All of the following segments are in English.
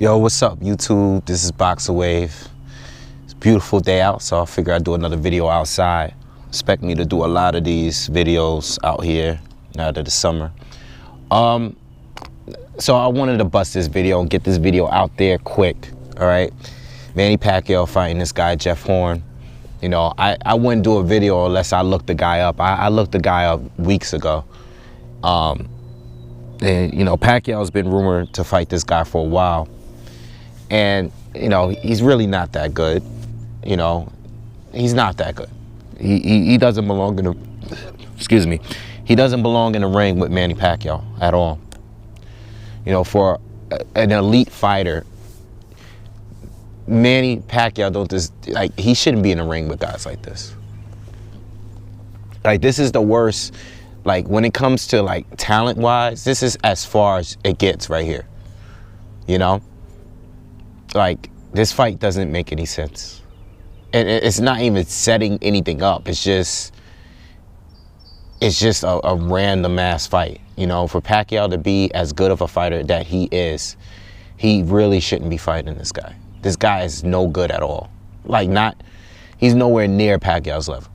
Yo, what's up, YouTube? This is BoxingWave. It's a beautiful day out, so I figure I'd do another video outside. Expect me to do a lot of these videos out here now that it's summer. So I wanted to bust this video and get this video out there quick, all right? Manny Pacquiao fighting this guy, Jeff Horn. You know, I wouldn't do a video unless I looked the guy up. I looked the guy up weeks ago. And, you know, Pacquiao's been rumored to fight this guy for a while. And, you know, he's really not that good. You know, he's not that good. He doesn't belong in the, excuse me, he doesn't belong in the ring with Manny Pacquiao at all. You know, for an elite fighter, Manny Pacquiao don't just, like, he shouldn't be in the ring with guys like this. Like, this is the worst, like, when it comes to, like, talent-wise, this is as far as it gets right here. You know? Like, this fight doesn't make any sense. And it's not even setting anything up. It's just a random ass fight. You know, for Pacquiao to be as good of a fighter that he is, he really shouldn't be fighting this guy. This guy is no good at all. Like, he's nowhere near Pacquiao's level.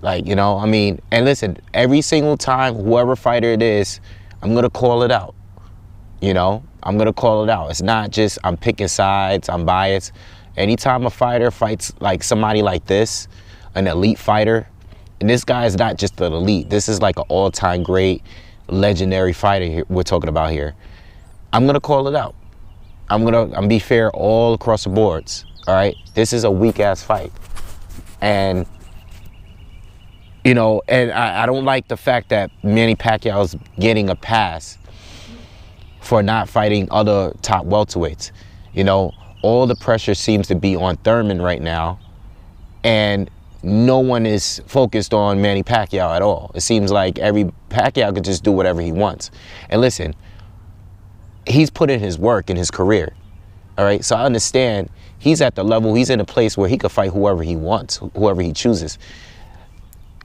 Like, you know, I mean, and listen, every single time, whoever fighter it is, I'm going to call it out. You know, I'm going to call it out. It's not just I'm picking sides, I'm biased. Anytime a fighter fights like somebody like this, an elite fighter, and this guy is not just an elite. This is like an all-time great, legendary fighter here, we're talking about here. I'm going to call it out. I'm gonna be fair all across the boards, all right? This is a weak-ass fight. And, you know, and I don't like the fact that Manny Pacquiao's getting a pass for not fighting other top welterweights. You know, all the pressure seems to be on Thurman right now, and no one is focused on Manny Pacquiao at all. It seems like Pacquiao could just do whatever he wants. And listen, he's put in his work in his career, all right? So I understand he's at the level, he's in a place where he could fight whoever he wants, whoever he chooses.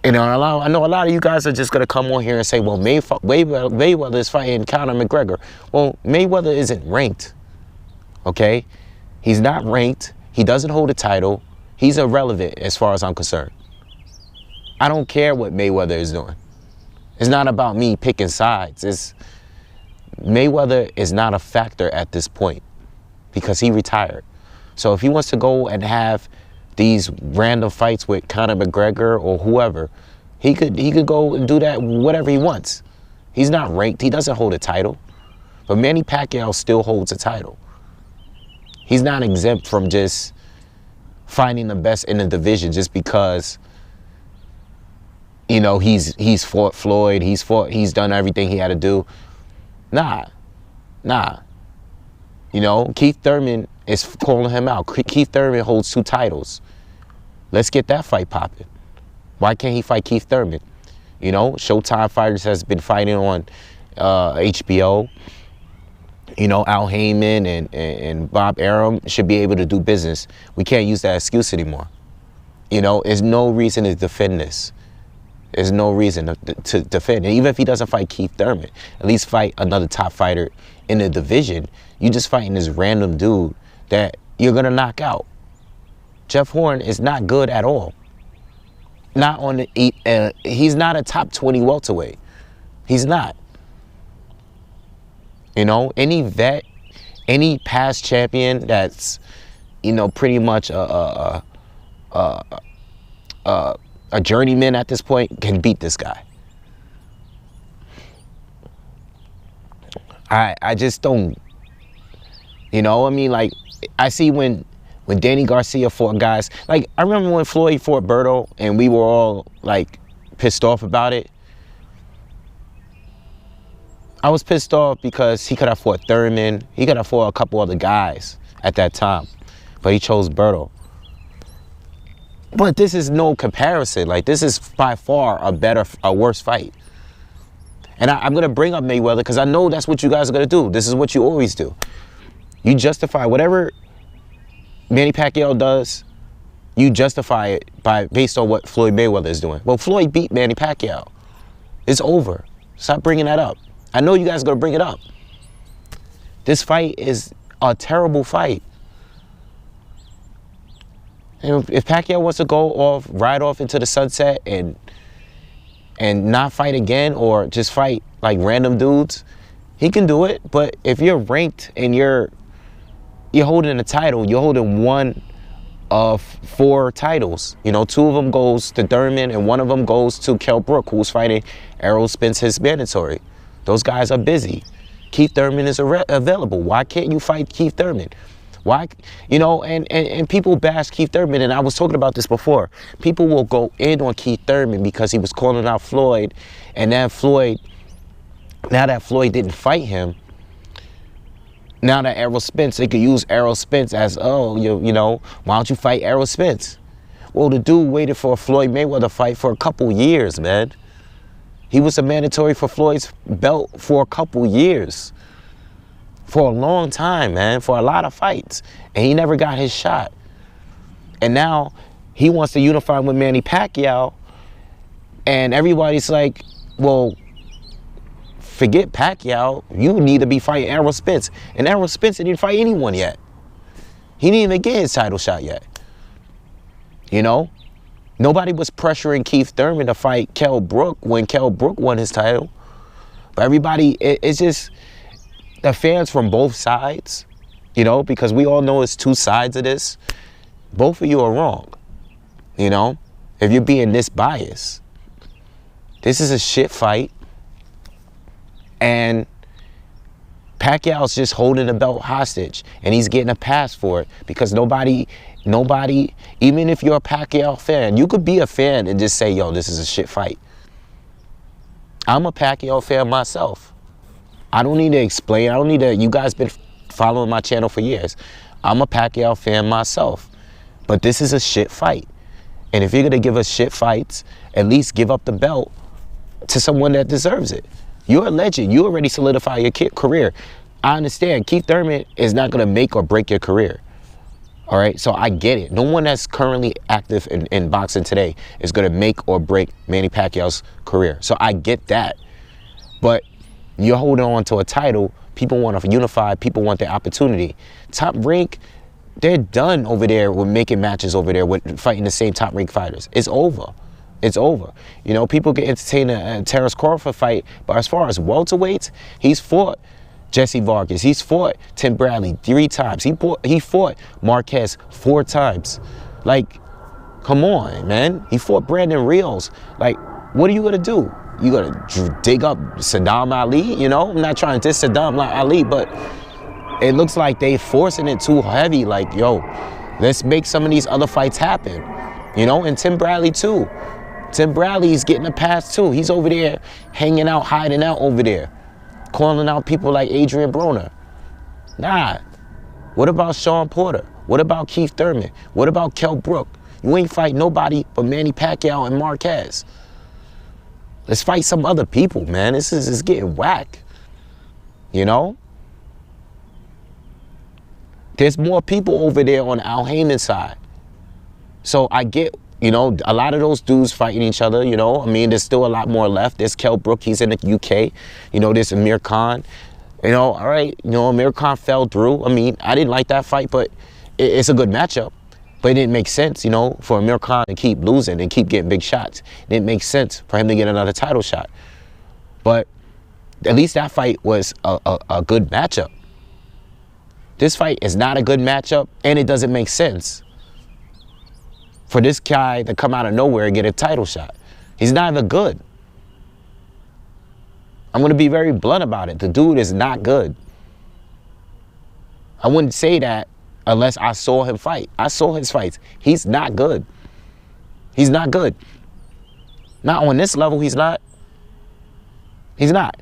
And I know a lot of you guys are just going to come on here and say, well, Mayweather is fighting Conor McGregor. Well, Mayweather isn't ranked, okay? He's not ranked. He doesn't hold a title. He's irrelevant as far as I'm concerned. I don't care what Mayweather is doing. It's not about me picking sides. Mayweather is not a factor at this point because he retired. So if he wants to go and have these random fights with Conor McGregor or whoever, he could go and do that whatever he wants. He's not ranked. He doesn't hold a title. But Manny Pacquiao still holds a title. He's not exempt from just finding the best in the division just because, you know, he's fought Floyd, he's done everything he had to do. Nah. You know, Keith Thurman is calling him out. Keith Thurman holds 2 titles. Let's get that fight popping. Why can't he fight Keith Thurman? You know, Showtime Fighters has been fighting on HBO. You know, Al Heyman and Bob Arum should be able to do business. We can't use that excuse anymore. You know, there's no reason to defend this. There's no reason to defend. And even if he doesn't fight Keith Thurman, at least fight another top fighter in the division. You just fighting this random dude that you're going to knock out. Jeff Horn is not good at all. Not on the, he's not a top 20 welterweight. He's not. You know, any vet, any past champion that's, you know, pretty much a journeyman at this point can beat this guy. I just don't, you know, I mean, like, I see when Danny Garcia fought guys, like, I remember when Floyd fought Berto and we were all, like, pissed off about it. I was pissed off because he could have fought Thurman. He could have fought a couple other guys at that time, but he chose Berto. But this is no comparison. Like, this is by far a worse fight. And I'm going to bring up Mayweather because I know that's what you guys are going to do. This is what you always do. You justify whatever Manny Pacquiao does, you justify it based on what Floyd Mayweather is doing. Well, Floyd beat Manny Pacquiao. It's over. Stop bringing that up. I know you guys are going to bring it up. This fight is a terrible fight. And if Pacquiao wants to go off, ride off into the sunset and not fight again, or just fight like random dudes, he can do it. But if you're ranked and you're holding a title, you're holding one of 4 titles. You know, 2 of them goes to Thurman and 1 of them goes to Kell Brook, who's fighting Errol Spence, his mandatory. Those guys are busy. Keith Thurman is available. Why can't you fight Keith Thurman? Why, you know, and people bash Keith Thurman, and I was talking about this before. People will go in on Keith Thurman because he was calling out Floyd, and now that Floyd didn't fight him, now that Errol Spence, they could use Errol Spence as, oh, you know, why don't you fight Errol Spence? Well, the dude waited for a Floyd Mayweather fight for a couple years, man. He was a mandatory for Floyd's belt for a couple years. For a long time, man, for a lot of fights. And he never got his shot. And now he wants to unify with Manny Pacquiao. And everybody's like, well, forget Pacquiao. You need to be fighting Errol Spence. And Errol Spence didn't fight anyone yet. He didn't even get his title shot yet. You know? Nobody was pressuring Keith Thurman to fight Kell Brook when Kell Brook won his title. But everybody, it's just the fans from both sides, you know, because we all know it's 2 sides of this. Both of you are wrong, you know, if you're being this biased. This is a shit fight. And Pacquiao's just holding the belt hostage, and he's getting a pass for it because nobody, even if you're a Pacquiao fan, you could be a fan and just say, yo, this is a shit fight. I'm a Pacquiao fan myself. I don't need to explain. I don't need to, you guys been following my channel for years. I'm a Pacquiao fan myself. But this is a shit fight. And if you're going to give us shit fights, at least give up the belt to someone that deserves it. You're a legend. You already solidified your career. I understand. Keith Thurman is not going to make or break your career. All right? So I get it. No one that's currently active in boxing today is going to make or break Manny Pacquiao's career. So I get that. But you're holding on to a title. People want to unify. People want their opportunity. Top Rank, they're done over there with making matches over there with fighting the same Top Rank fighters. It's over. It's over. You know, people get entertained a Terrence Crawford fight, but as far as welterweights, he's fought Jesse Vargas. He's fought Tim Bradley 3 times. He fought Marquez 4 times. Like, come on, man. He fought Brandon Rios. Like, what are you going to do? You gotta dig up Saddam Ali, you know? I'm not trying to diss Saddam Ali, but it looks like they forcing it too heavy. Like, yo, let's make some of these other fights happen, you know? And Tim Bradley too. Tim Bradley's getting a pass too. He's over there hanging out, hiding out over there, calling out people like Adrian Broner. Nah. What about Sean Porter? What about Keith Thurman? What about Kell Brook? You ain't fight nobody but Manny Pacquiao and Marquez. Let's fight some other people, man. This is getting whack. You know? There's more people over there on Al Heyman's side. So I get, you know, a lot of those dudes fighting each other, you know. I mean, there's still a lot more left. There's Kell Brook, he's in the UK. You know, there's Amir Khan. You know, all right, you know, Amir Khan fell through. I mean, I didn't like that fight, but it's a good matchup. But it didn't make sense, you know, for Amir Khan to keep losing and keep getting big shots. It didn't make sense for him to get another title shot. But at least that fight was a good matchup. This fight is not a good matchup, and it doesn't make sense for this guy to come out of nowhere and get a title shot. He's not even good. I'm going to be very blunt about it. The dude is not good. I wouldn't say that unless I saw him fight. I saw his fights. He's not good. He's not good. Not on this level, he's not. He's not.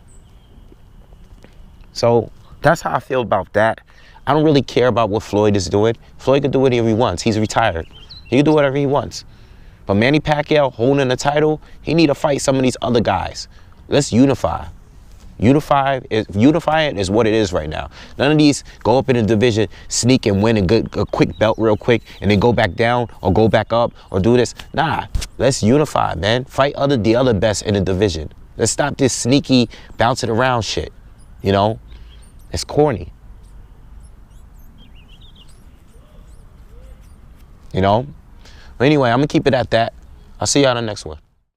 So that's how I feel about that. I don't really care about what Floyd is doing. Floyd can do whatever he wants. He's retired. He can do whatever he wants. But Manny Pacquiao holding the title, he need to fight some of these other guys. Let's unify. Unifying is what it is right now. None of these go up in a division, sneak and win and get a quick belt real quick, and then go back down or go back up or do this. Nah, let's unify, man. Fight the other best in the division. Let's stop this sneaky bouncing around shit. You know, it's corny. you know? But anyway, I'm going to keep it at that. I'll see y'all in the next one.